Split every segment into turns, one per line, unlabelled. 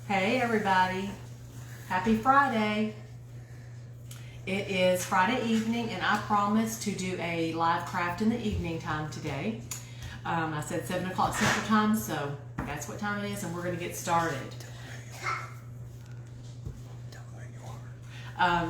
Hey everybody, happy Friday. It is Friday evening and I promised to do a live craft in the evening time today. I said 7 o'clock Central Time, so that's what time it is and we're going to get started.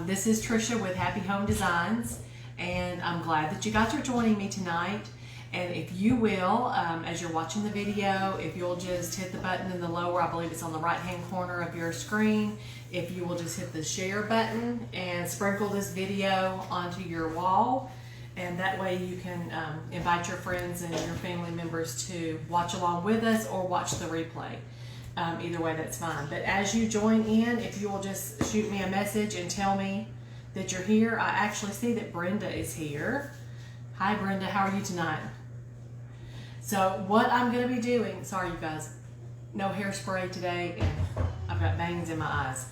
This is Trisha with Happy Home Designs and I'm glad that you guys are joining me tonight. And if you will, as you're watching the video, if you'll just hit the button in the lower, I believe it's on the right hand corner of your screen, if you will just hit the share button and sprinkle this video onto your wall, and that way you can invite your friends and your family members to watch along with us or watch the replay. Either way, that's fine. But as you join in, if you will just shoot me a message and tell me that you're here. I actually see that Brenda is here. Hi Brenda, how are you tonight? So what I'm going to be doing, sorry you guys, no hairspray today and I've got bangs in my eyes.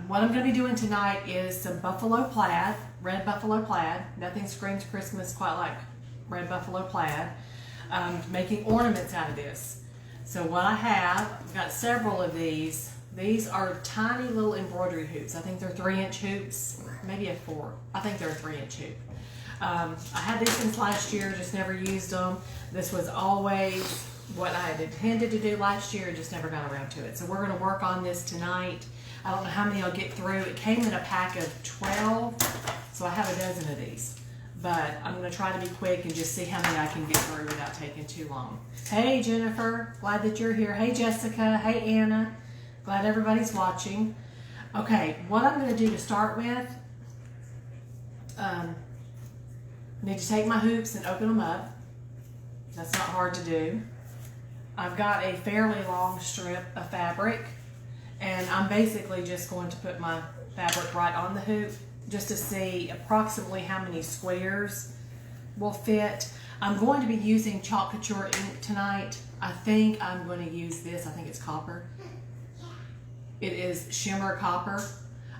What I'm going to be doing tonight is some buffalo plaid, red buffalo plaid. Nothing screams Christmas quite like red buffalo plaid. Making ornaments out of this. So what I have, I've got several of these. These are tiny little embroidery hoops. I think they're 3-inch hoops, maybe a 4. I think they're a 3-inch hoop. I had these since last year, just never used them. This was always what I had intended to do last year, just never got around to it. So we're going to work on this tonight. I don't know how many I'll get through. It came in a pack of 12, so I have a dozen of these. But I'm going to try to be quick and just see how many I can get through without taking too long. Hey Jennifer, glad that you're here. Hey Jessica, hey Anna, glad everybody's watching. Okay, what I'm going to do to start with, I need to take my hoops and open them up. That's not hard to do. I've got a fairly long strip of fabric and I'm basically just going to put my fabric right on the hoop just to see approximately how many squares will fit. I'm going to be using Chalk Couture ink tonight. I think I'm going to use this. I think it's copper. It is shimmer copper.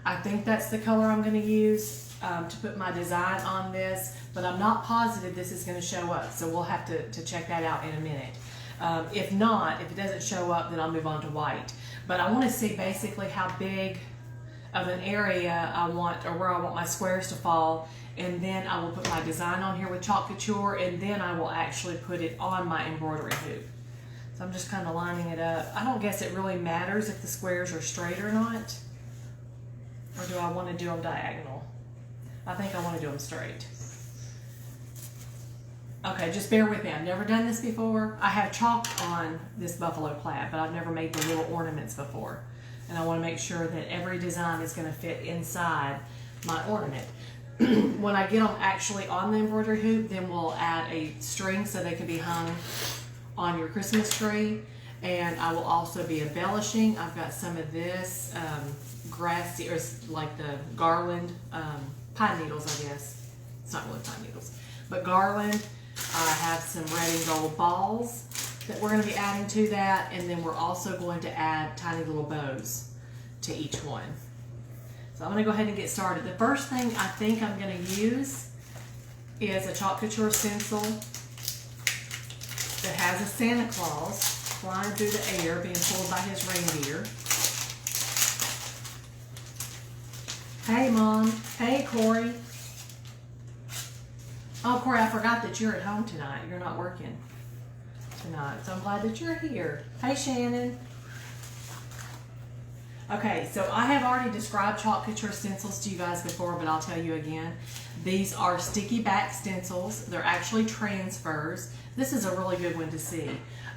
I think that's the color I'm going to use to put my design on this, but I'm not positive this is going to show up, so we'll have to check that out in a minute. If not, if it doesn't show up, then I'll move on to white. But I want to see basically how big of an area I want, or where I want my squares to fall, and then I will put my design on here with Chalk Couture, and then I will actually put it on my embroidery hoop. So I'm just kind of lining it up. I don't guess it really matters if the squares are straight or not, or do I want to do them diagonal? I think I want to do them straight. Okay, just bear with me. I've never done this before. I have chalk on this buffalo plaid, but I've never made the little ornaments before. And I want to make sure that every design is going to fit inside my ornament. When I get them actually on the embroidery hoop, then we'll add a string so they can be hung on your Christmas tree. And I will also be embellishing. I've got some of this grassy, or like the garland, pine needles, I guess. It's not really pine needles, but garland. I have some red and gold balls that we're going to be adding to that, and then we're also going to add tiny little bows to each one. So I'm going to go ahead and get started. The first thing I think I'm going to use is a Chalk Couture stencil that has a Santa Claus flying through the air being pulled by his reindeer. Hey Mom. Hey Corey. Oh Corey, I forgot that you're at home tonight. You're not working tonight, so I'm glad that you're here. Hey Shannon. Okay, so I have already described Chalk Couture stencils to you guys before, but I'll tell you again. These are sticky back stencils. They're actually transfers. This is a really good one to see.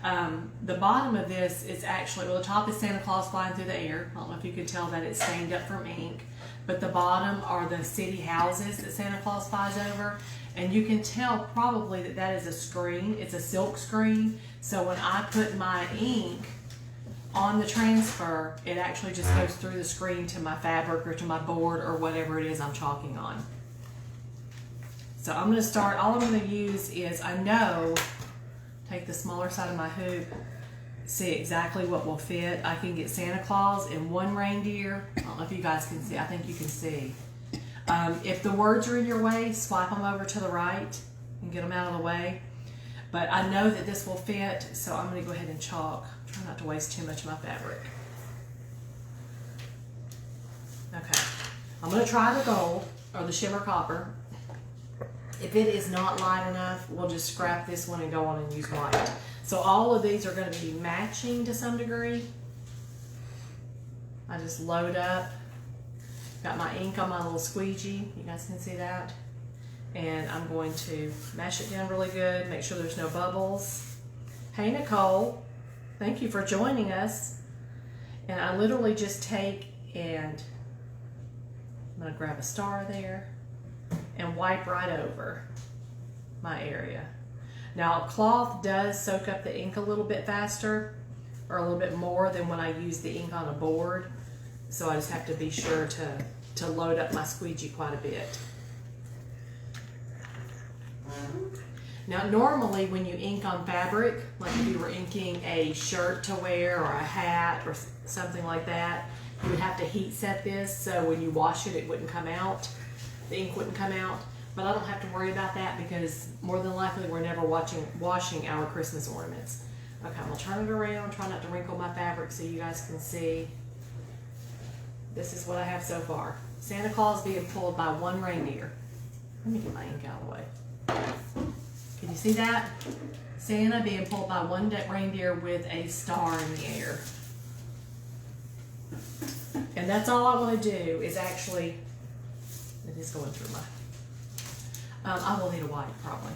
The bottom of this is actually, well, the top is Santa Claus flying through the air. I don't know if you could tell that it's stained up from ink, but the bottom are the city houses that Santa Claus flies over. And you can tell probably that that is a screen. It's a silk screen. So when I put my ink on the transfer, it actually just goes through the screen to my fabric or to my board or whatever it is I'm chalking on. So I'm going to start, all I'm going to use is, I know, take the smaller side of my hoop, see exactly what will fit. I can get Santa Claus and one reindeer. I don't know if you guys can see. I think you can see. If the words are in your way, swipe them over to the right and get them out of the way. But I know that this will fit, so I'm going to go ahead and chalk. Try not to waste too much of my fabric. Okay, I'm going to try the gold or the shimmer copper. If it is not light enough, we'll just scrap this one and go on and use white. So all of these are going to be matching to some degree. I just load up. Got my ink on my little squeegee. You guys can see that. And I'm going to mash it down really good, make sure there's no bubbles. Hey Nicole, thank you for joining us. And I literally just take and I'm going to grab a star there and wipe right over my area. Now cloth does soak up the ink a little bit faster or a little bit more than when I use the ink on a board. So I just have to be sure to load up my squeegee quite a bit. Now normally when you ink on fabric, like if you were inking a shirt to wear or a hat or something like that, you would have to heat set this so when you wash it, it wouldn't come out. The ink wouldn't come out. But I don't have to worry about that because more than likely we're never washing our Christmas ornaments. Okay, I'm going to turn it around, try not to wrinkle my fabric so you guys can see. This is what I have so far. Santa Claus being pulled by one reindeer. Let me get my ink out of the way. Can you see that? Santa being pulled by one reindeer with a star in the air. And that's all I want to do is actually, it is going through my, I will need a white probably.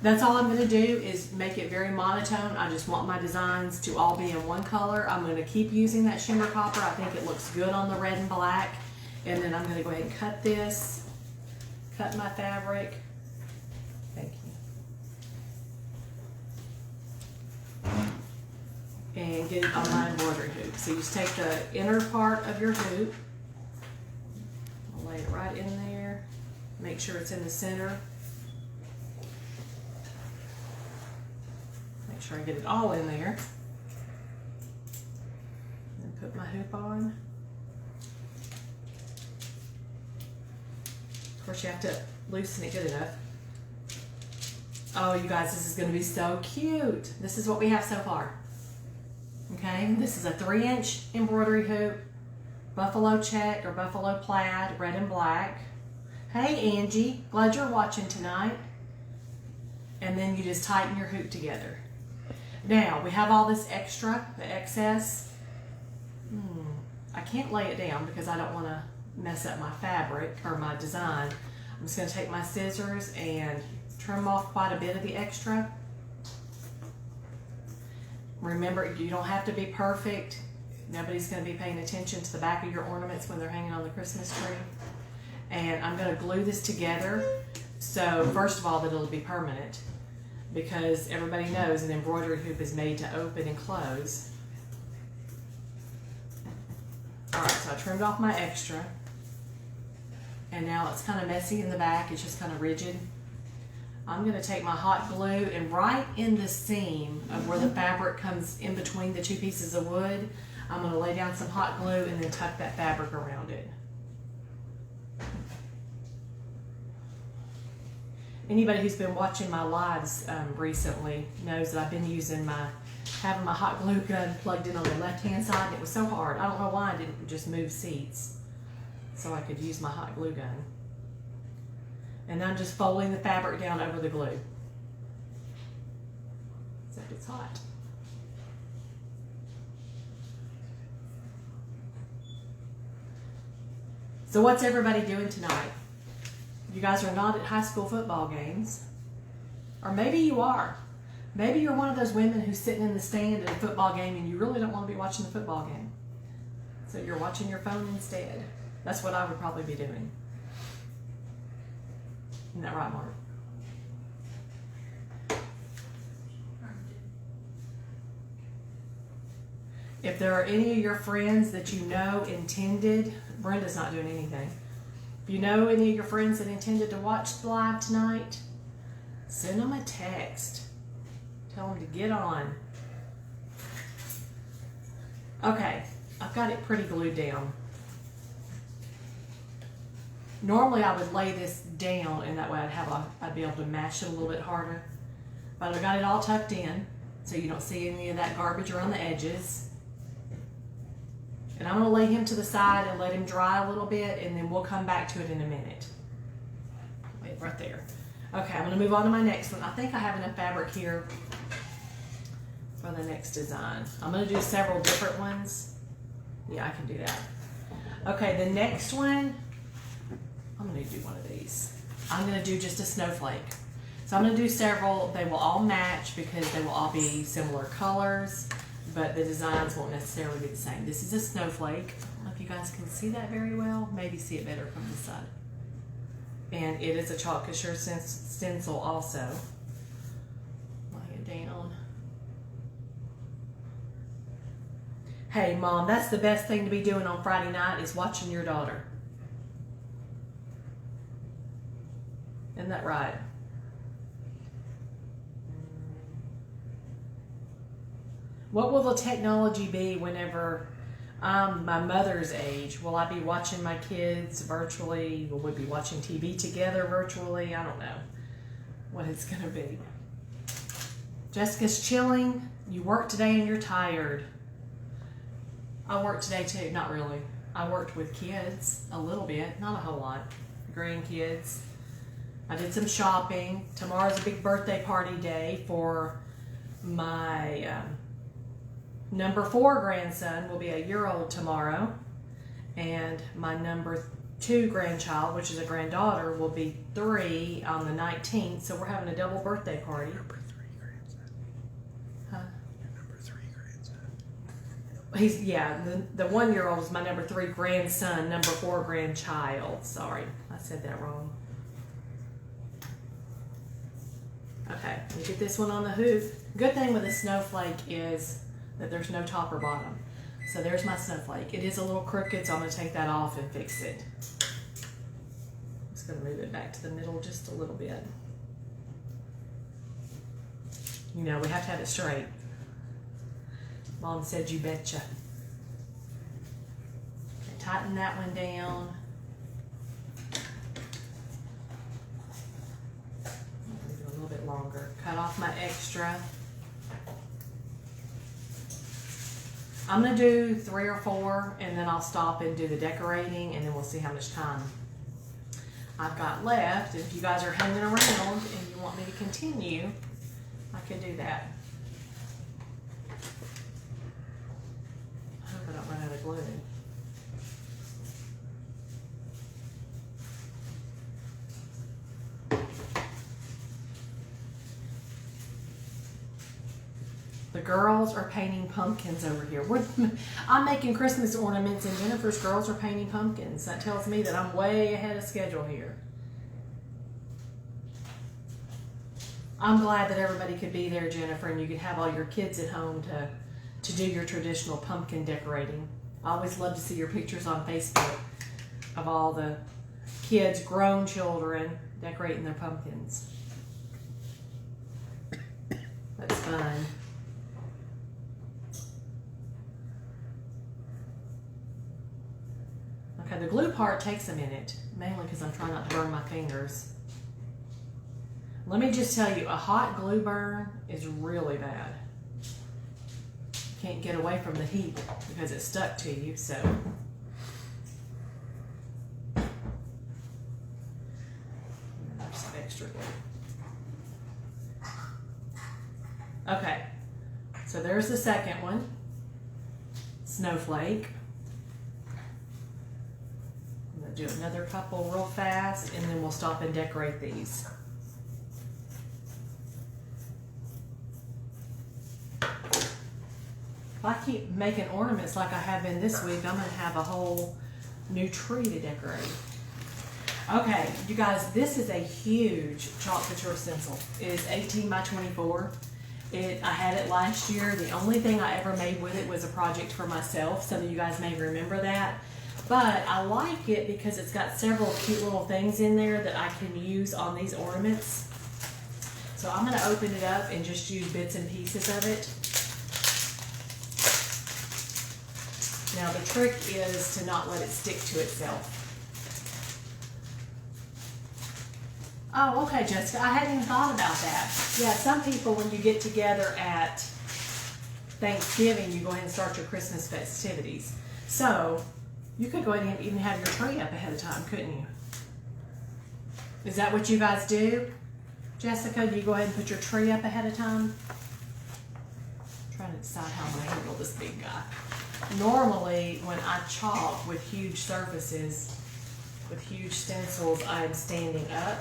That's all I'm going to do is make it very monotone. I just want my designs to all be in one color. I'm going to keep using that shimmer copper. I think it looks good on the red and black. And then I'm going to go ahead and cut this, cut my fabric. Thank you. And get it on my embroidery hoop. So you just take the inner part of your hoop, I'll lay it right in there, make sure it's in the center. Make sure I get it all in there. And put my hoop on. Of course you have to loosen it good enough. Oh, you guys, this is going to be so cute. This is what we have so far. Okay, this is a 3-inch embroidery hoop, buffalo check or buffalo plaid, red and black. Hey Angie, glad you're watching tonight. And then you just tighten your hoop together. Now, we have all this extra, the excess. I can't lay it down because I don't want to mess up my fabric or my design. I'm just going to take my scissors and trim off quite a bit of the extra. Remember, you don't have to be perfect. Nobody's going to be paying attention to the back of your ornaments when they're hanging on the Christmas tree. And I'm going to glue this together. So first of all, that it'll be permanent because everybody knows an embroidery hoop is made to open and close. All right, so I trimmed off my extra. And now it's kind of messy in the back. It's just kind of rigid. I'm going to take my hot glue and right in the seam of where the fabric comes in between the two pieces of wood, I'm going to lay down some hot glue and then tuck that fabric around it. Anybody who's been watching my lives recently knows that I've been having my hot glue gun plugged in on the left-hand side. And it was so hard. I don't know why I didn't just move seats so I could use my hot glue gun. And I'm just folding the fabric down over the glue. Except it's hot. So what's everybody doing tonight? You guys are not at high school football games. Or maybe you are. Maybe you're one of those women who's sitting in the stand at a football game and you really don't want to be watching the football game. So you're watching your phone instead. That's what I would probably be doing. Isn't that right, Mark? If there are any of your friends that you know intended, Brenda's not doing anything. If you know any of your friends that intended to watch the live tonight, send them a text. Tell them to get on. Okay, I've got it pretty glued down. Normally I would lay this down and that way I'd be able to mash it a little bit harder. but I got it all tucked in so you don't see any of that garbage around the edges. And I'm going to lay him to the side and let him dry a little bit, and then we'll come back to it in a minute. Wait, right there. Okay, I'm going to move on to my next one. I think I have enough fabric here for the next design. I'm going to do several different ones. Yeah, I can do that. Okay, the next one, I'm going to do one of these. I'm going to do just a snowflake. So I'm going to do several. They will all match because they will all be similar colors, but the designs won't necessarily be the same. This is a snowflake. I don't know if you guys can see that very well. Maybe see it better from this side. And it is a chalk assure stencil also. Lay it down. Hey Mom, that's the best thing to be doing on Friday night is watching your daughter. Isn't that right? What will the technology be whenever I'm my mother's age? Will I be watching my kids virtually? Will we be watching TV together virtually? I don't know what it's going to be. Jessica's chilling. You worked today and you're tired. I worked today too. Not really. I worked with kids a little bit, not a whole lot. Grandkids. I did some shopping. Tomorrow's a big birthday party day for my number 4 grandson. Will be a year-old tomorrow, and my number 2 grandchild, which is a granddaughter, will be 3 on the 19th. So we're having a double birthday party.
Number 3 grandson.
Huh?
Your number 3 grandson.
He's the 1-year-old is my number 3 grandson, number 4 grandchild. Sorry, I said that wrong. Okay, let me get this one on the hoop. Good thing with a snowflake is that there's no top or bottom. So there's my snowflake. It is a little crooked, so I'm going to take that off and fix it. I'm just going to move it back to the middle just a little bit. You know, we have to have it straight. Mom said you betcha. Okay, tighten that one down. Do a little bit longer. Cut off my extra. I'm going to do 3 or 4, and then I'll stop and do the decorating, and then we'll see how much time I've got left. If you guys are hanging around and you want me to continue, I can do that. I hope I don't run out of glue. The girls are painting pumpkins over here. I'm making Christmas ornaments and Jennifer's girls are painting pumpkins. That tells me that I'm way ahead of schedule here. I'm glad that everybody could be there, Jennifer, and you could have all your kids at home to do your traditional pumpkin decorating. I always love to see your pictures on Facebook of all the kids, grown children, decorating their pumpkins. That's fun. Okay, the glue part takes a minute, mainly because I'm trying not to burn my fingers. Let me just tell you, a hot glue burn is really bad. You can't get away from the heat because it's stuck to you, so. There's some extra glue. Okay, so there's the second one, snowflake. Do another couple real fast, and then we'll stop and decorate these. If I keep making ornaments like I have been this week, I'm going to have a whole new tree to decorate. Okay, you guys, this is a huge chalk couture stencil. It is 18 by 24. I had it last year. The only thing I ever made with it was a project for myself. Some of you guys may remember that. But I like it because it's got several cute little things in there that I can use on these ornaments. So I'm going to open it up and just use bits and pieces of it. Now the trick is to not let it stick to itself. Oh, okay, Jessica. I hadn't even thought about that. Yeah, some people, when you get together at Thanksgiving, you go ahead and start your Christmas festivities. So, you could go ahead and even have your tree up ahead of time, couldn't you? Is that what you guys do? Jessica, do you go ahead and put your tree up ahead of time? I'm trying to decide how I'm going to handle this big guy. Normally, when I chalk with huge surfaces, with huge stencils, I'm standing up.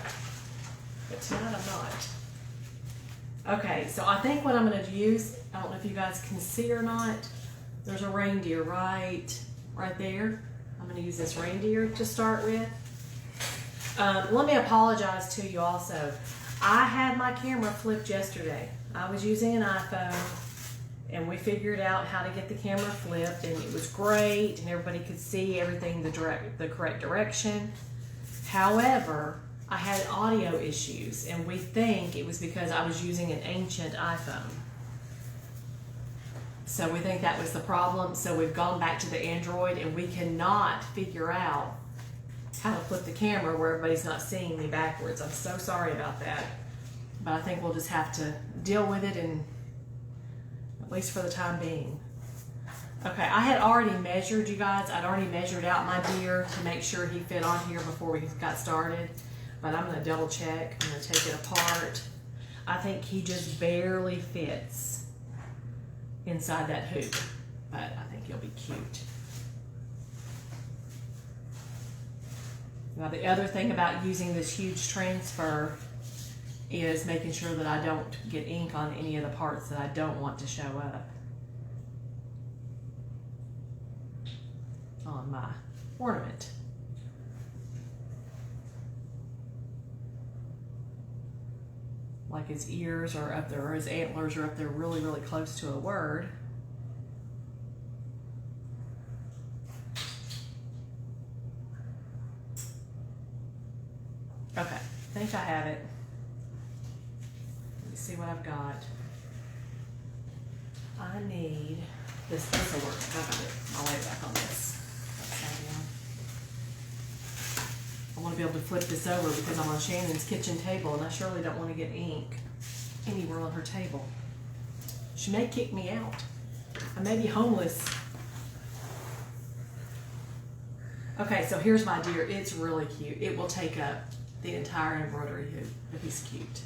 But tonight I'm not. Okay, so I think what I'm going to use, I don't know if you guys can see or not, there's a reindeer right there. I'm going to use this reindeer to start with. Let me apologize to you also. I had my camera flipped yesterday. I was using an iPhone and we figured out how to get the camera flipped, and it was great and everybody could see everything the correct direction. However, I had audio issues and we think it was because I was using an ancient iPhone. So we think that was the problem. So we've gone back to the Android and we cannot figure out how to flip the camera where everybody's not seeing me backwards. I'm so sorry about that. But I think we'll just have to deal with it, and at least for the time being. Okay, I had already measured, you guys. I'd already measured out my deer to make sure he fit on here before we got started. But I'm gonna double check. I'm gonna take it apart. I think he just barely fits inside that hoop, but I think he'll be cute. Now the other thing about using this huge transfer is making sure that I don't get ink on any of the parts that I don't want to show up on my ornament. Like his ears are up there, or his antlers are up there really, really close to a word. Okay, I think I have it. Let me see what I've got. I need this. This will work. I got it. I'll lay it back on this. Upside down. I want to be able to flip this over because I'm on Shannon's kitchen table and I surely don't want to get ink anywhere on her table. She may kick me out. I may be homeless. Okay, so here's my deer. It's really cute. It will take up the entire embroidery hoop, but he's cute.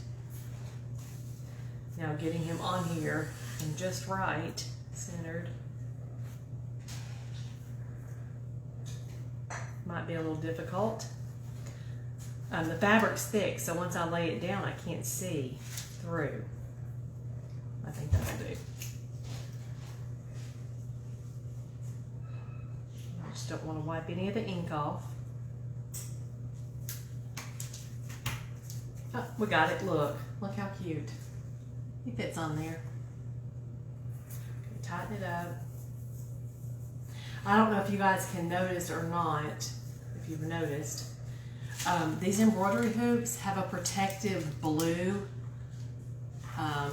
Now getting him on here and just right, centered. Might be a little difficult. The fabric's thick, so once I lay it down, I can't see through. I think that'll do. I just don't want to wipe any of the ink off. Oh, we got it. Look how cute. He fits on there. Okay, tighten it up. I don't know if you guys can notice or not, if you've noticed. These embroidery hoops have a protective blue.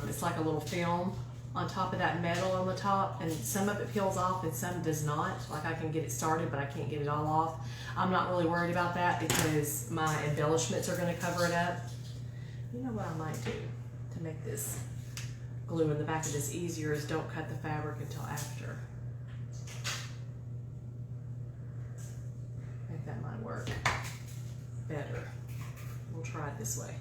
It's like a little film on top of that metal on the top, and some of it peels off and some does not. Like I can get it started, but I can't get it all off. I'm not really worried about that because my embellishments are going to cover it up. You know what I might do to make this glue in the back of this easier is don't cut the fabric until after. I think that might work better. We'll try it this way.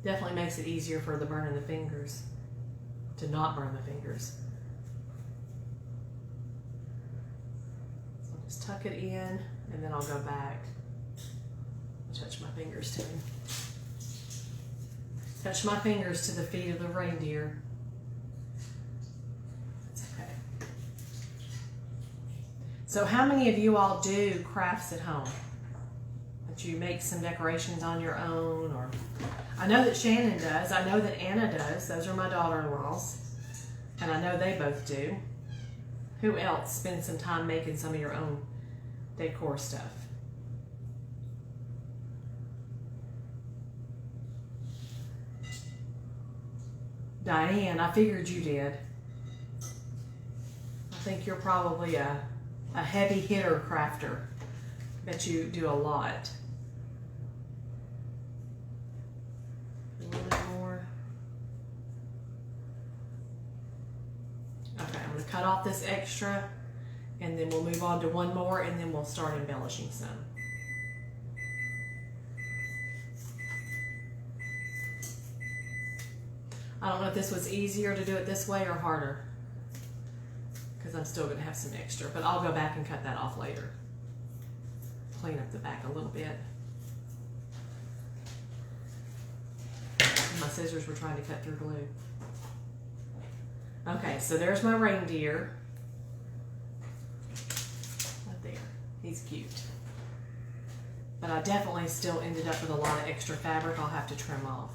Definitely makes it easier for the burning the fingers, to not burn the fingers. So I'll just tuck it in and then I'll go back. Touch my fingers to him. Touch my fingers to the feet of the reindeer. That's okay. So how many of you all do crafts at home? That you make some decorations on your own, or I know that Shannon does. I know that Anna does. Those are my daughter-in-laws. And I know they both do. Who else spends some time making some of your own decor stuff? Diane, I figured you did. I think you're probably a heavy hitter crafter. Bet you do a lot. cut off this extra, and then we'll move on to one more, and then we'll start embellishing some. I don't know if this was easier to do it this way or harder, because I'm still going to have some extra, but I'll go back and cut that off later. Clean up the back a little bit. My scissors were trying to cut through glue. Okay, so there's my reindeer. Right there. He's cute. But I definitely still ended up with a lot of extra fabric I'll have to trim off.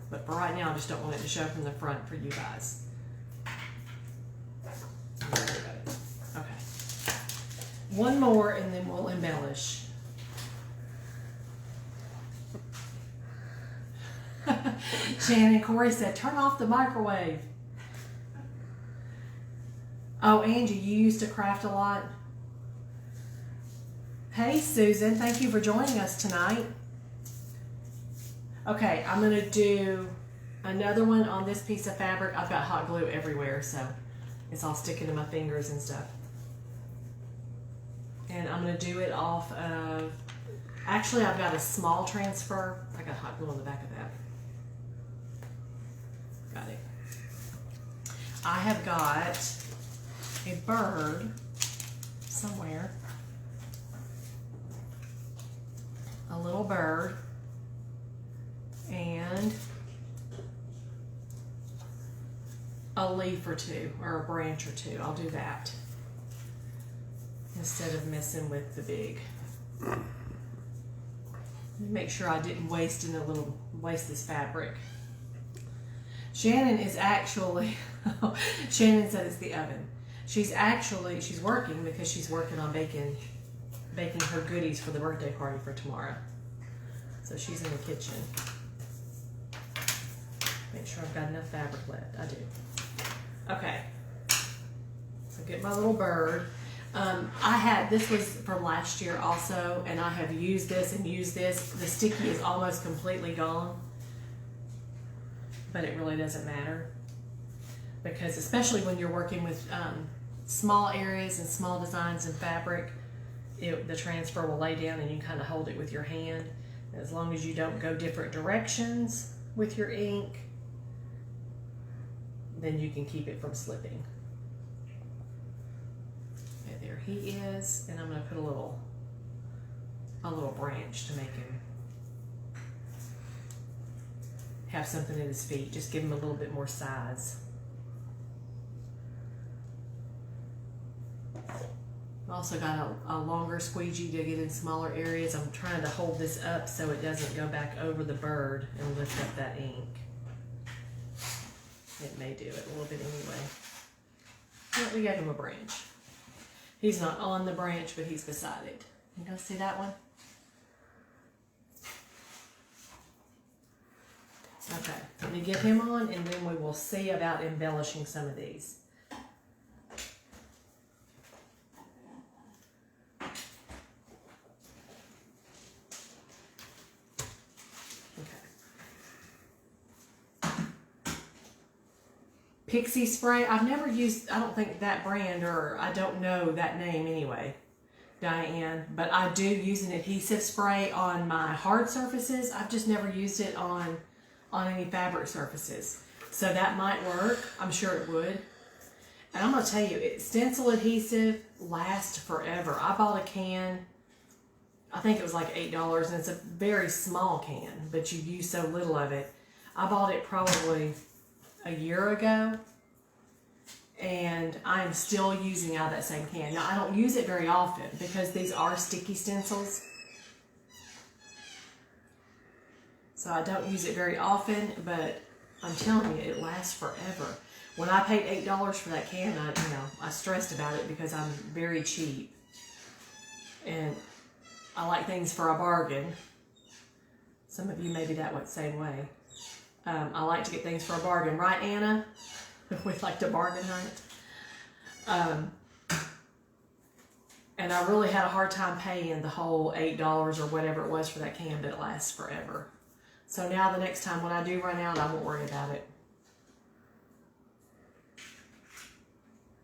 But for right now, I just don't want it to show from the front for you guys. Okay. One more and then we'll embellish. Shannon Corey said, turn off the microwave. Oh, Angie, you used to craft a lot? Hey, Susan, thank you for joining us tonight. Okay, I'm going to do another one on this piece of fabric. I've got hot glue everywhere, so it's all sticking to my fingers and stuff. And I'm going to do it off of, actually I've got a small transfer. I got hot glue on the back of that. Got it. I have got a bird somewhere. A little bird. And a leaf or two, or a branch or two. I'll do that instead of messing with the big. Make sure I didn't waste this fabric. Shannon is actually, Shannon said it's the oven. She's working because she's working on baking her goodies for the birthday party for tomorrow. So she's in the kitchen. Make sure I've got enough fabric left. I do. Okay. So get my little bird. This was from last year also, and I have used this and used this. The sticky is almost completely gone, but it really doesn't matter, because especially when you're working with small areas and small designs and fabric, the transfer will lay down and you can kind of hold it with your hand. As long as you don't go different directions with your ink, then you can keep it from slipping. Okay, there he is, and I'm going to put a little branch to make him have something at his feet. Just give him a little bit more size. I've also got a longer squeegee to get in smaller areas. I'm trying to hold this up so it doesn't go back over the bird and lift up that ink. It may do it a little bit anyway. Well, we gave him a branch. He's not on the branch, but he's beside it. You guys see that one? Okay, let me get him on, and then we will see about embellishing some of these. Pixie spray, I've never used, I don't think that brand, or I don't know that name anyway, Diane, but I do use an adhesive spray on my hard surfaces. I've just never used it on any fabric surfaces. So that might work, I'm sure it would. And I'm gonna tell you, stencil adhesive lasts forever. I bought a can, I think it was like $8, and it's a very small can, but you use so little of it. I bought it probably a year ago, and I'm still using out of that same can. Now, I don't use it very often because these are sticky stencils, so I don't use it very often, but I'm telling you, it lasts forever. When I paid $8 for that can, I stressed about it because I'm very cheap, and I like things for a bargain. Some of you maybe that same way. I like to get things for a bargain, right, Anna? We like to bargain hunt. And I really had a hard time paying the whole $8 or whatever it was for that can, but it lasts forever. So now the next time when I do run out, I won't worry about it.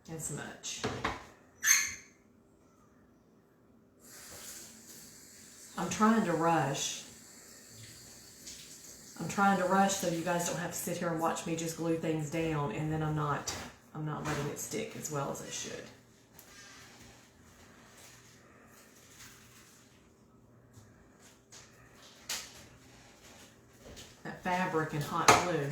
and smudge. I'm trying to rush. So you guys don't have to sit here and watch me just glue things down, and then I'm not letting it stick as well as it should. That fabric and hot glue.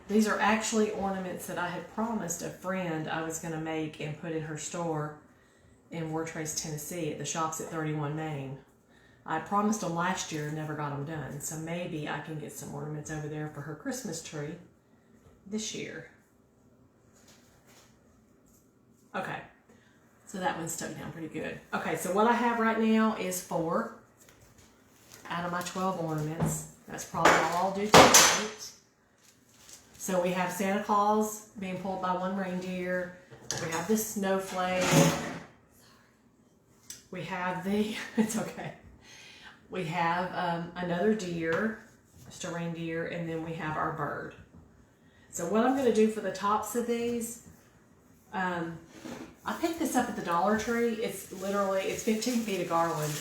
These are actually ornaments that I had promised a friend I was going to make and put in her store in Wartrace, Tennessee at the shops at 31 Main. I promised them last year and never got them done, so maybe I can get some ornaments over there for her Christmas tree this year. Okay, so that one's stuck down pretty good. Okay, so what I have right now is 4 out of my 12 ornaments. That's probably all I'll do tonight. So we have Santa Claus being pulled by one reindeer. We have the snowflake. We have the, it's okay. We have another deer, just a reindeer, and then we have our bird. So what I'm gonna do for the tops of these, I picked this up at the Dollar Tree. It's 15 feet of garland.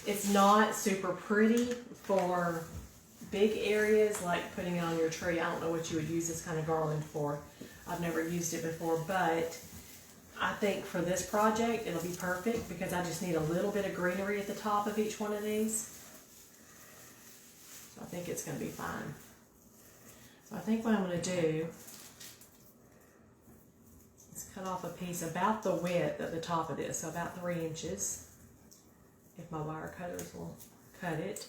It's not super pretty for big areas like putting it on your tree. I don't know what you would use this kind of garland for. I've never used it before, but I think for this project it'll be perfect because I just need a little bit of greenery at the top of each one of these. So I think it's going to be fine. So I think what I'm going to do is cut off a piece about the width at the top of this, so about 3 inches, if my wire cutters will cut it.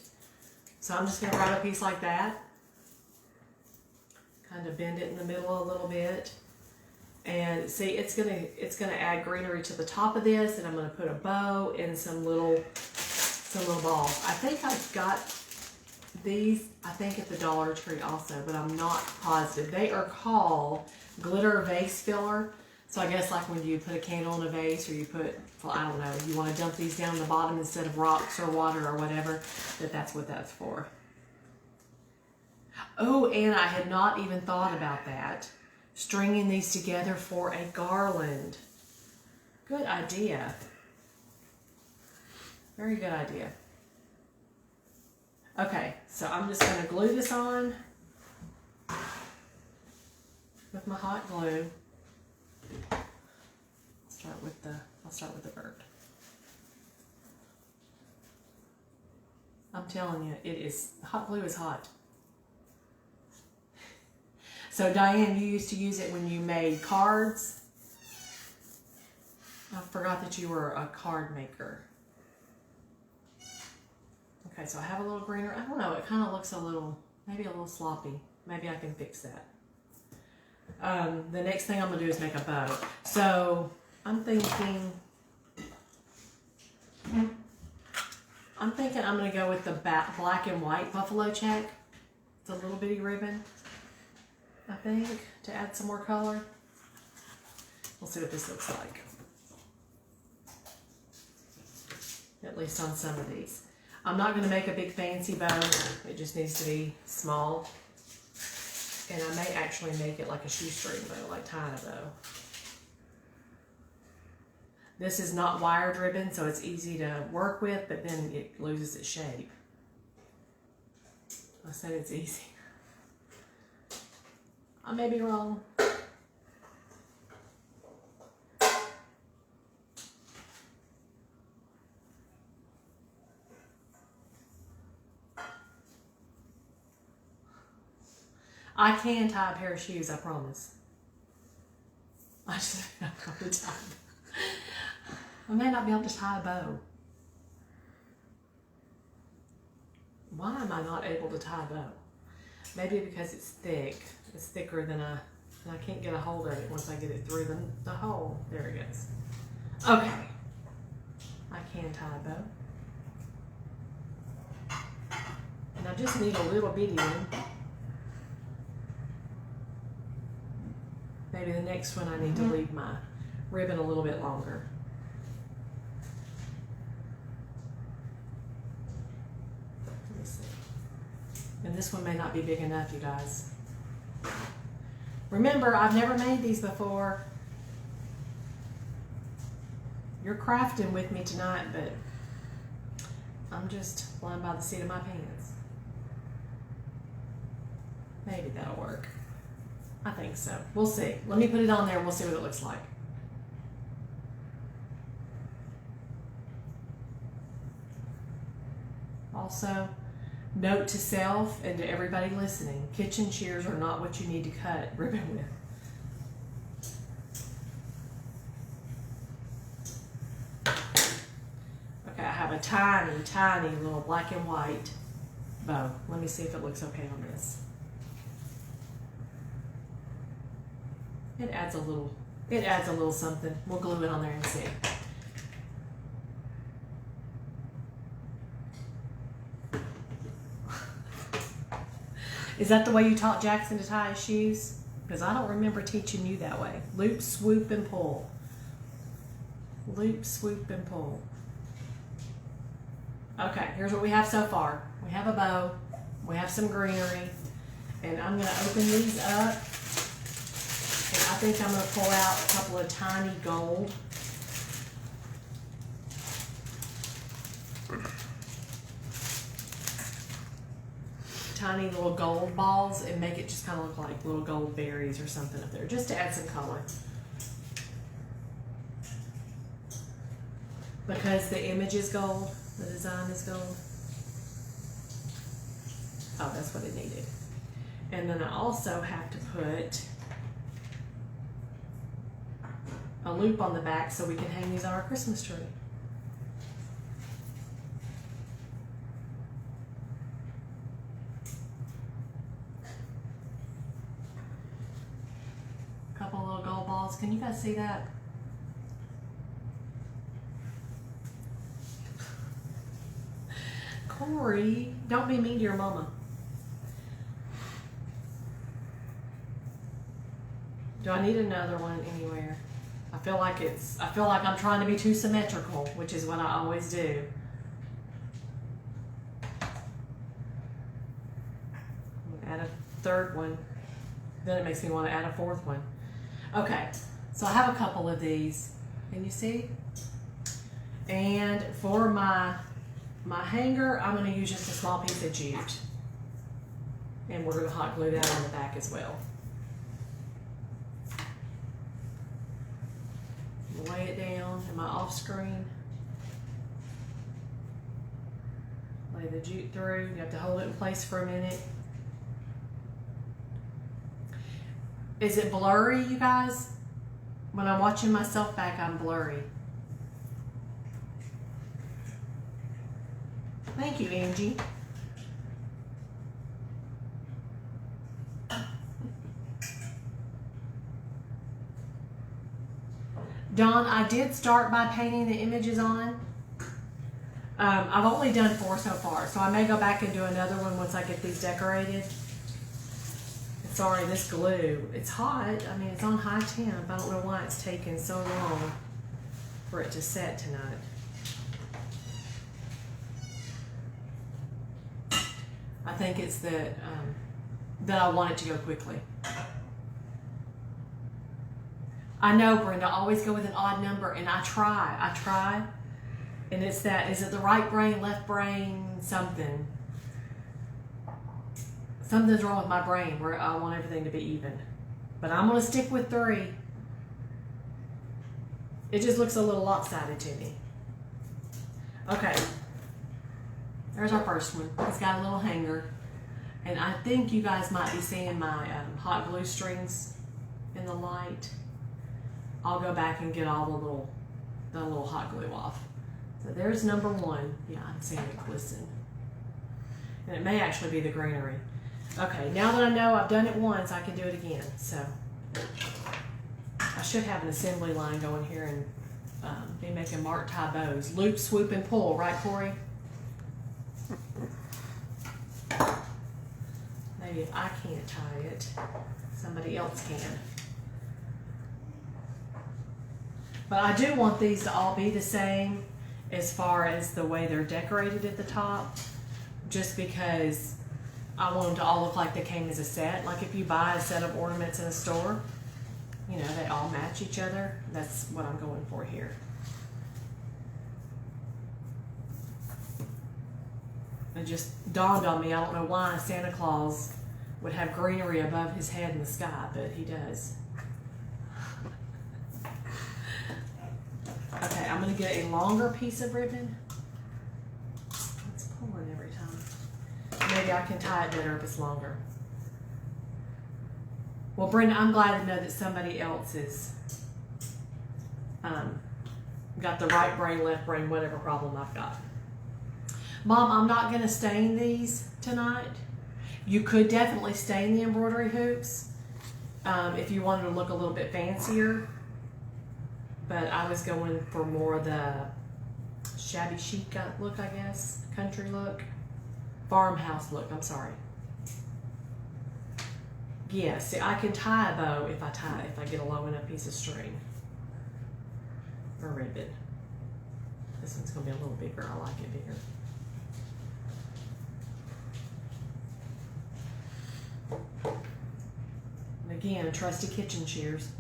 So I'm just going to grab a piece like that, kind of bend it in the middle a little bit, and see, it's gonna add greenery to the top of this, and I'm going to put a bow and some little balls. I think I've got these, I think at the Dollar Tree also, but I'm not positive. They are called glitter vase filler. So I guess like when you put a candle in a vase, or you put, well, I don't know, you want to dump these down the bottom instead of rocks or water or whatever, that's what that's for. Oh, and I had not even thought about that. Stringing these together for a garland. Good idea. Very good idea. Okay, so I'm just going to glue this on with my hot glue. I'll start with the bird. I'm telling you, hot glue is hot. So Diane, you used to use it when you made cards. I forgot that you were a card maker. Okay, so I have a little greener. I don't know, it kind of looks maybe a little sloppy. Maybe I can fix that. The next thing I'm going to do is make a bow. So I'm thinking I'm going to go with the black and white buffalo check. It's a little bitty ribbon, I think, to add some more color. We'll see what this looks like. At least on some of these. I'm not going to make a big fancy bow. It just needs to be small. And I may actually make it like a shoestring bow, like tying a bow. This is not wired ribbon, so it's easy to work with, but then it loses its shape. I said it's easy. I may be wrong. I can tie a pair of shoes, I promise. I just don't know how to tie them. I may not be able to tie a bow. Why am I not able to tie a bow? Maybe because it's thick. It's thicker than and I can't get a hold of it once I get it through the hole. There it goes. Okay. I can tie a bow. And I just need a little bitty one. Maybe the next one I need to leave my ribbon a little bit longer. Let's see. And this one may not be big enough, you guys. Remember, I've never made these before. You're crafting with me tonight, but I'm just flying by the seat of my pants. Maybe that'll work. I think so. We'll see. Let me put it on there and we'll see what it looks like. Also, note to self and to everybody listening, kitchen shears are not what you need to cut ribbon with. Okay, I have a tiny, tiny little black and white bow. Let me see if it looks okay on this. It adds a little something. We'll glue it on there and see. Is that the way you taught Jackson to tie his shoes? Because I don't remember teaching you that way. Loop, swoop, and pull. Loop, swoop, and pull. Okay, here's what we have so far. We have a bow. We have some greenery. And I'm going to open these up. And I think I'm going to pull out a couple of tiny gold. Tiny little gold balls and make it just kind of look like little gold berries or something up there, just to add some color. Because the image is gold, the design is gold. Oh, that's what it needed. And then I also have to put a loop on the back so we can hang these on our Christmas tree. Couple little gold balls. Can you guys see that? Corey, don't be mean to your mama. Do I need another one anywhere? I feel like I'm trying to be too symmetrical, which is what I always do. Add a third one. Then it makes me want to add a fourth one. Okay, so I have a couple of these. Can you see? And for my hanger, I'm going to use just a small piece of jute. And we're going to hot glue that on the back as well. Lay it down in my off screen. Lay the jute through. You have to hold it in place for a minute. Is it blurry, you guys? When I'm watching myself back, I'm blurry. Thank you, Angie. Dawn, I did start by painting the images on. I've only done 4 so far, so I may go back and do another one once I get these decorated. Sorry, this glue, it's hot. I mean, it's on high temp. I don't know why it's taken so long for it to set tonight. I think it's that I want it to go quickly. I know, Brenda, always go with an odd number, and I try. And it's that, is it the right brain, left brain, something? Something's wrong with my brain where I want everything to be even. But I'm going to stick with 3. It just looks a little lopsided to me. Okay. There's our first one. It's got a little hanger. And I think you guys might be seeing my hot glue strings in the light. I'll go back and get all the little hot glue off. So there's number 1. Yeah, I'm seeing it glisten. And it may actually be the greenery. Okay, now that I know I've done it once, I can do it again. So I should have an assembly line going here and be making mark tie bows. Loop, swoop, and pull, right, Corey? Maybe if I can't tie it, somebody else can. But I do want these to all be the same as far as the way they're decorated at the top. just because I want them to all look like they came as a set. Like if you buy a set of ornaments in a store, you know, they all match each other. That's what I'm going for here. It just dawned on me, I don't know why Santa Claus would have greenery above his head in the sky, but he does. Okay, I'm going to get a longer piece of ribbon. It's pulling every time. Maybe I can tie it better if it's longer. Well, Brenda, I'm glad to know that somebody else is got the right brain, left brain, whatever problem I've got. Mom, I'm not going to stain these tonight. You could definitely stain the embroidery hoops if you wanted to look a little bit fancier. But I was going for more the shabby chic look, I guess. Country look. Farmhouse look, I'm sorry. Yeah, see, I can tie a bow if I get a long enough piece of string. Or ribbon. This one's going to be a little bigger. I like it bigger. And again, trusty kitchen shears.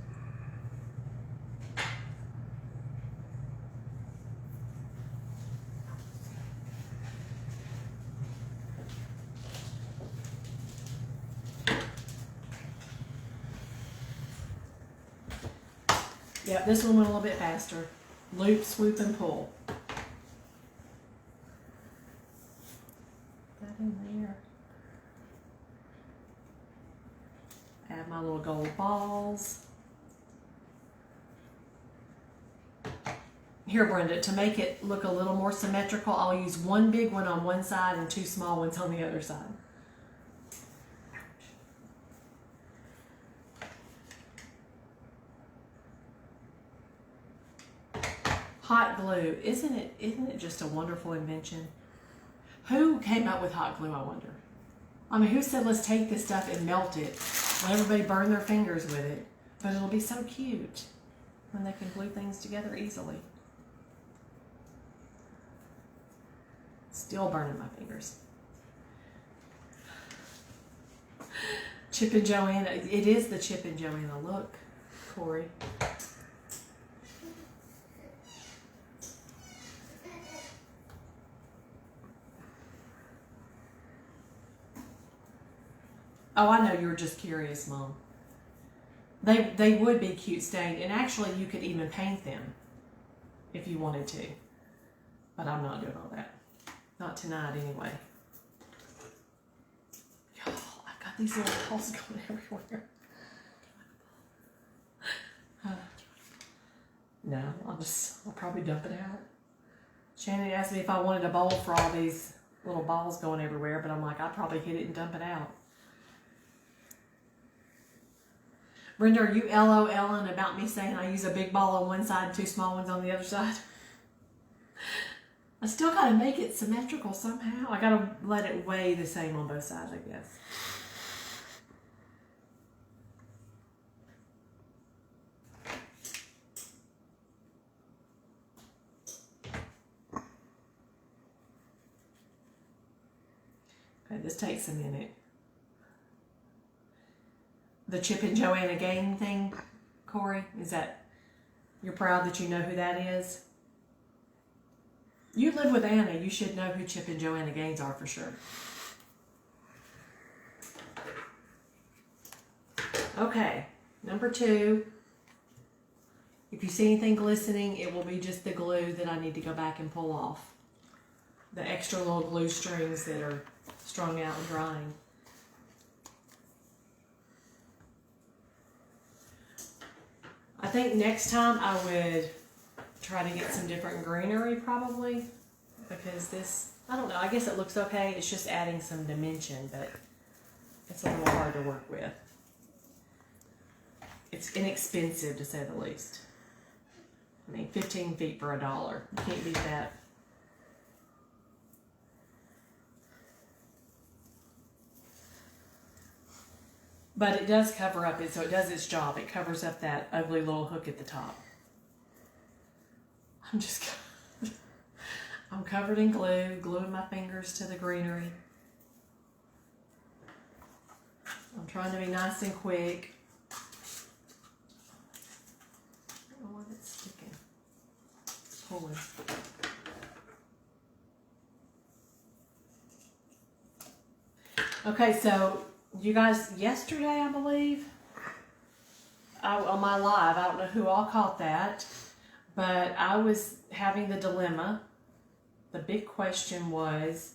Yep, this one went a little bit faster. Loop, swoop, and pull. That in there. Add my little gold balls. Here, Brenda, to make it look a little more symmetrical, I'll use one big one on one side and two small ones on the other side. Hot glue, isn't it just a wonderful invention? Who came up with hot glue, I wonder? I mean, who said let's take this stuff and melt it? Let everybody burn their fingers with it. But it'll be so cute when they can glue things together easily. Still burning my fingers. Chip and Joanna, it is the Chip and Joanna look, Corey. Oh, I know you were just curious, Mom. They would be cute stained, and actually you could even paint them if you wanted to. But I'm not doing all that. Not tonight, anyway. Y'all, I've got these little balls going everywhere. No, I'll probably dump it out. Shannon asked me if I wanted a bowl for all these little balls going everywhere, but I'm like, I'd probably hit it and dump it out. Brenda, are you LOLing about me saying I use a big ball on one side and two small ones on the other side? I still got to make it symmetrical somehow. I got to let it weigh the same on both sides, I guess. Okay, this takes a minute. The Chip and Joanna Gang thing, Corey? Is that, you're proud that you know who that is? You live with Anna, you should know who Chip and Joanna Gaines are for sure. Okay, number 2. If you see anything glistening, it will be just the glue that I need to go back and pull off. The extra little glue strings that are strung out and drying. I think next time I would try to get some different greenery probably, because this, I don't know, I guess it looks okay. It's just adding some dimension, but it's a little hard to work with. It's inexpensive to say the least. I mean, 15 feet for $1. You can't beat that. But it does cover up it, so it does its job. It covers up that ugly little hook at the top. I'm I'm covered in glue, gluing my fingers to the greenery. I'm trying to be nice and quick. I don't know why that's sticking. It's pulling. Okay, so you guys, yesterday I believe, on my live, I don't know who all caught that, but I was having the dilemma. The big question was,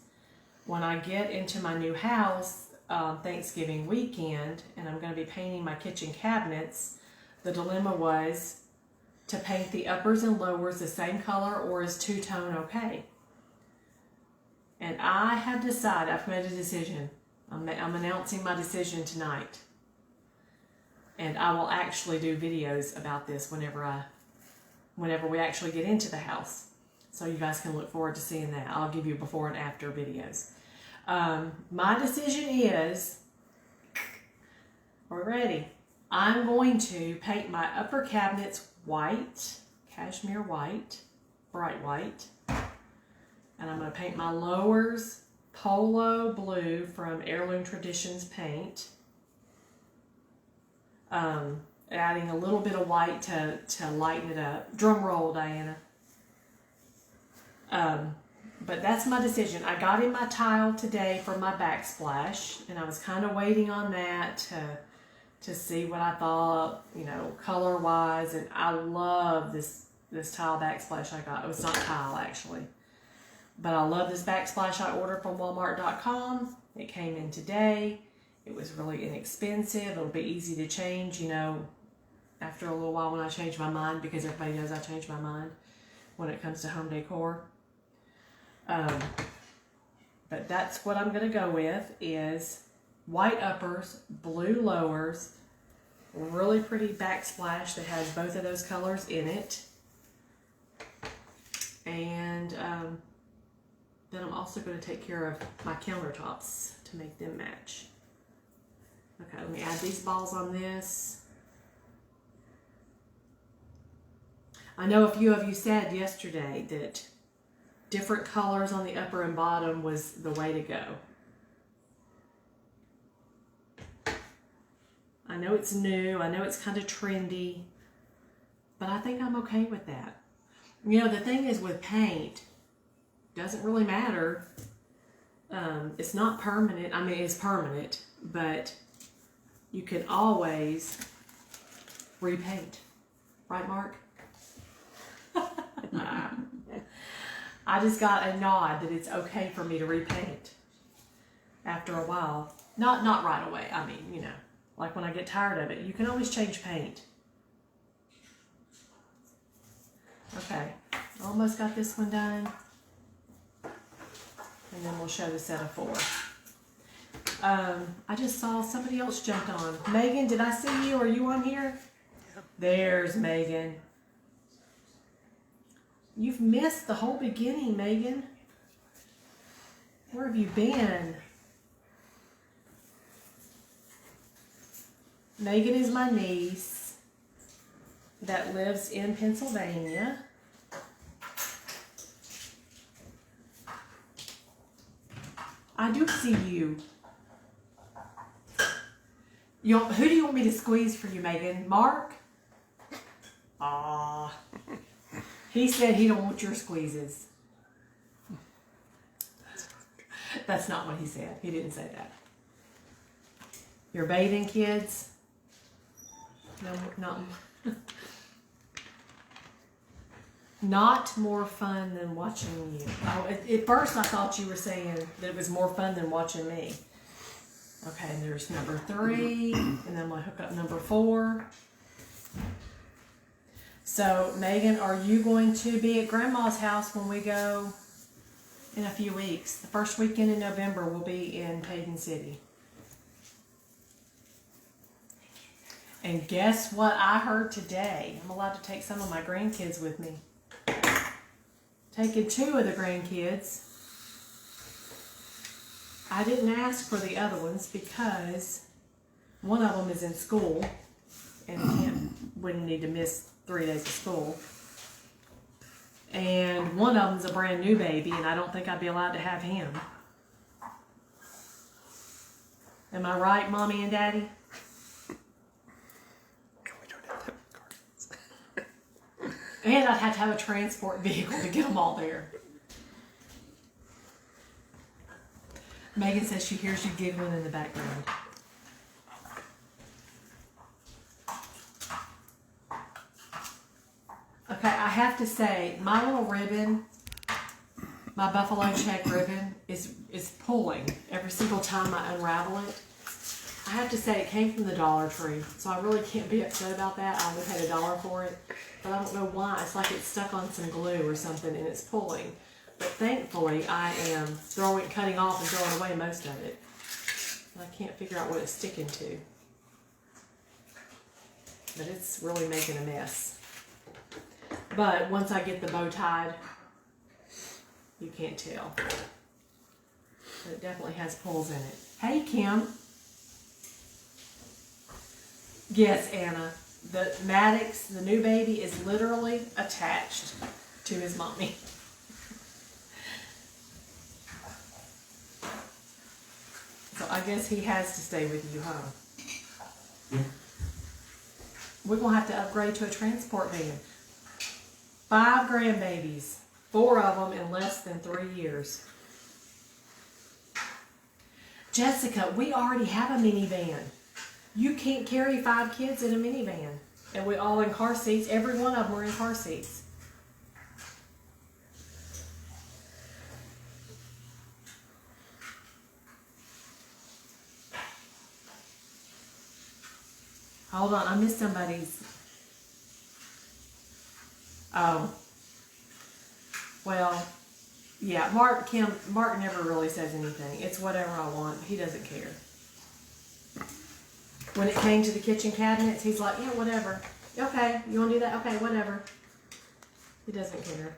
when I get into my new house Thanksgiving weekend, and I'm going to be painting my kitchen cabinets, the dilemma was to paint the uppers and lowers the same color, or is two-tone okay? And I have decided, I've made a decision. I'm announcing my decision tonight. And I will actually do videos about this whenever we actually get into the house. So you guys can look forward to seeing that. I'll give you before and after videos. My decision is, we're ready. I'm going to paint my upper cabinets white, cashmere white, bright white. And I'm going to paint my lowers polo blue from Heirloom Traditions paint. Adding a little bit of white to lighten it up. Drum roll, Diana. But that's my decision. I got in my tile today for my backsplash, and I was kind of waiting on that to see what I thought, you know, color wise. And I love this tile backsplash I got. It was not tile actually, but I love this backsplash I ordered from Walmart.com. It came in today. It was really inexpensive. It'll be easy to change, you know, after a little while when I change my mind, because everybody knows I change my mind when it comes to home decor. But that's what I'm going to go with, is white uppers, blue lowers, really pretty backsplash that has both of those colors in it. And then I'm also going to take care of my countertops to make them match. Okay, let me add these balls on this. I know a few of you said yesterday that different colors on the upper and bottom was the way to go. I know it's new, I know it's kind of trendy, but I think I'm okay with that. You know, the thing is with paint, doesn't really matter. It's not permanent. I mean, it's permanent, but you can always repaint. Right, Mark? I just got a nod that it's okay for me to repaint after a while. Not right away. I mean, you know, like when I get tired of it, you can always change paint. Okay, almost got this one done. And then we'll show the set of 4. I just saw somebody else jumped on. Megan, did I see you? Are you on here?
Yep.
There's Megan. You've missed the whole beginning, Megan. Where have you been? Megan is my niece that lives in Pennsylvania. I do see you. Who do you want me to squeeze for you, Megan? Mark? Aw. He said he don't want your squeezes. That's not what he said. He didn't say that. You're bathing, kids? No, not. Not more fun than watching you. Oh, at first I thought you were saying that it was more fun than watching me. Okay, and there's number 3, and then I'm going to hook up number 4. So, Megan, are you going to be at Grandma's house when we go in a few weeks? The first weekend in November we'll be in Paden City. And guess what I heard today? I'm allowed to take some of my grandkids with me. Taking 2 of the grandkids. I didn't ask for the other ones because one of them is in school and wouldn't need to miss 3 days of school. And one of them's a brand new baby, and I don't think I'd be allowed to have him. Am I right, Mommy and Daddy?
We don't have that many gardens.
And I'd have to have a transport vehicle to get them all there. Megan says she hears you giggling in the background. Okay, I have to say, my little ribbon, my buffalo check ribbon, is pulling every single time I unravel it. I have to say, it came from the Dollar Tree, so I really can't be upset about that. I only paid $1 for it, but I don't know why. It's like it's stuck on some glue or something, and it's pulling. But thankfully, I am cutting off and throwing away most of it. And I can't figure out what it's sticking to. But it's really making a mess. But once I get the bow tied, you can't tell. But it definitely has pulls in it. Hey, Kim. Yes, Anna. The Maddox, the new baby, is literally attached to his mommy. So I guess he has to stay with you, huh?
Yeah.
We're going to have to upgrade to a transport van. 5 grandbabies. 4 of them in less than 3 years. Jessica, we already have a minivan. You can't carry 5 kids in a minivan. And we all in car seats. Every one of them are in car seats. Hold on, I missed somebody's. Oh. Well, yeah, Mark never really says anything. It's whatever I want. He doesn't care. When it came to the kitchen cabinets, he's like, yeah, whatever. Okay, you want to do that? Okay, whatever. He doesn't care.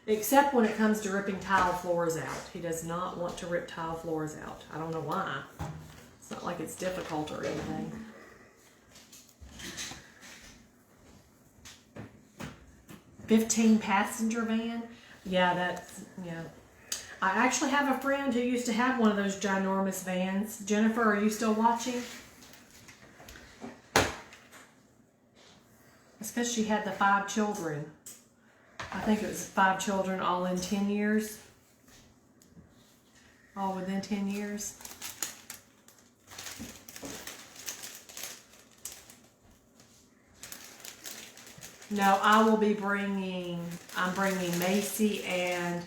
Except when it comes to ripping tile floors out. He does not want to rip tile floors out. I don't know why. It's not like it's difficult or anything. $15-passenger van? Yeah. I actually have a friend who used to have one of those ginormous vans. Jennifer, are you still watching? It's because she had the 5 children. I think it was 5 children all in 10 years. All within 10 years. No, I'm bringing Macy and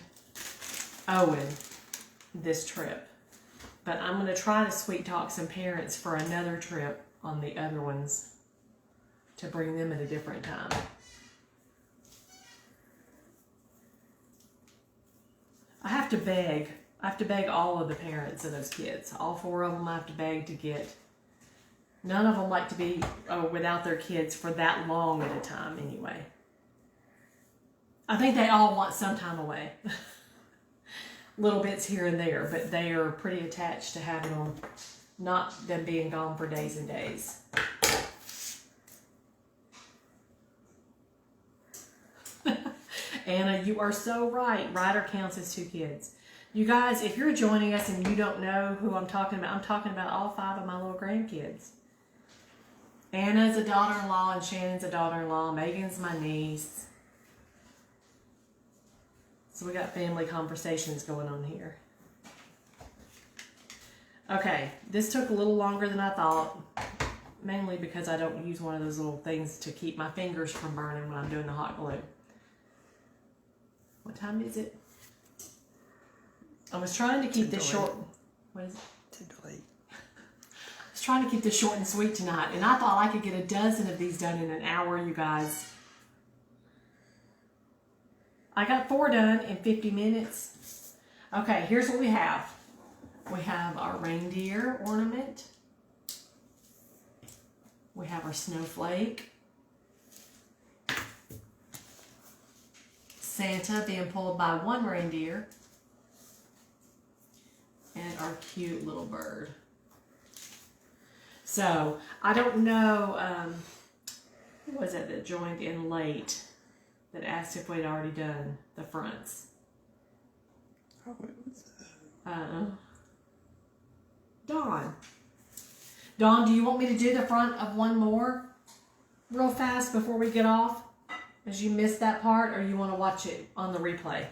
Owen this trip. But I'm going to try to sweet talk some parents for another trip on the other ones to bring them at a different time. I have to beg all of the parents of those kids. All 4 of them I have to beg to get. None of them like to be without their kids for that long at a time anyway. I think they all want some time away. Little bits here and there, but they are pretty attached to having them, not them being gone for days and days. Anna, you are so right. Ryder counts as 2 kids. You guys, if you're joining us and you don't know who I'm talking about all 5 of my little grandkids. Anna's a daughter-in-law and Shannon's a daughter-in-law. Megan's my niece. So we got family conversations going on here. Okay, this took a little longer than I thought. Mainly because I don't use one of those little things to keep my fingers from burning when I'm doing the hot glue. What time is it? I was trying to keep this short. What is it?
10 to 8.
I was trying to keep this short and sweet tonight, and I thought I could get a dozen of these done in an hour, you guys. I got 4 done in 50 minutes. Okay, here's what we have. We have our reindeer ornament. We have our snowflake. Santa being pulled by 1 reindeer. And our cute little bird. So, I don't know, who was it that joined in late? that asked if we'd already done the fronts.
Oh, wait, what's that?
Dawn. Dawn, do you want me to do the front of one more real fast before we get off? As you missed that part, or you want to watch it on the replay?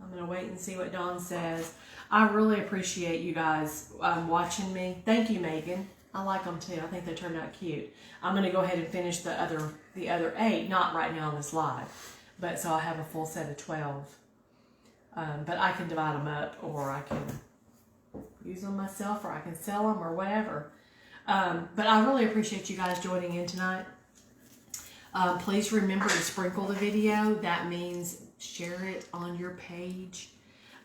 I'm going to wait and see what Dawn says. I really appreciate you guys watching me. Thank you, Megan. I like them too. I think they turned out cute. I'm going to go ahead and finish the other 8, not right now on this live, but so I have a full set of 12. But I can divide them up, or I can use them myself, or I can sell them, or whatever. But I really appreciate you guys joining in tonight. Please remember to sprinkle the video. That means share it on your page.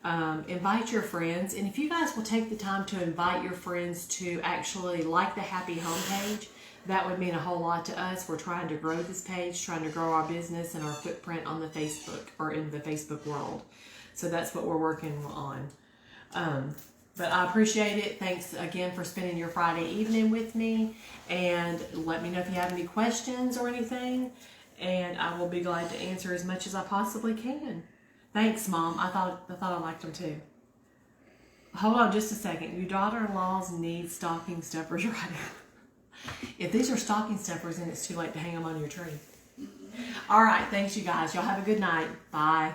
Invite your friends. And if you guys will take the time to invite your friends to actually like the Happy Home page, that would mean a whole lot to us. We're trying to grow this page, trying to grow our business and our footprint on the Facebook, or in the Facebook world. So that's what we're working on. But I appreciate it. Thanks again for spending your Friday evening with me. And let me know if you have any questions or anything. And I will be glad to answer as much as I possibly can. Thanks, Mom. I thought I liked them too. Hold on just a second. Your daughter-in-laws need stocking stuffers right now. If these are stocking stuffers, then it's too late to hang them on your tree. All right. Thanks, you guys. Y'all have a good night. Bye.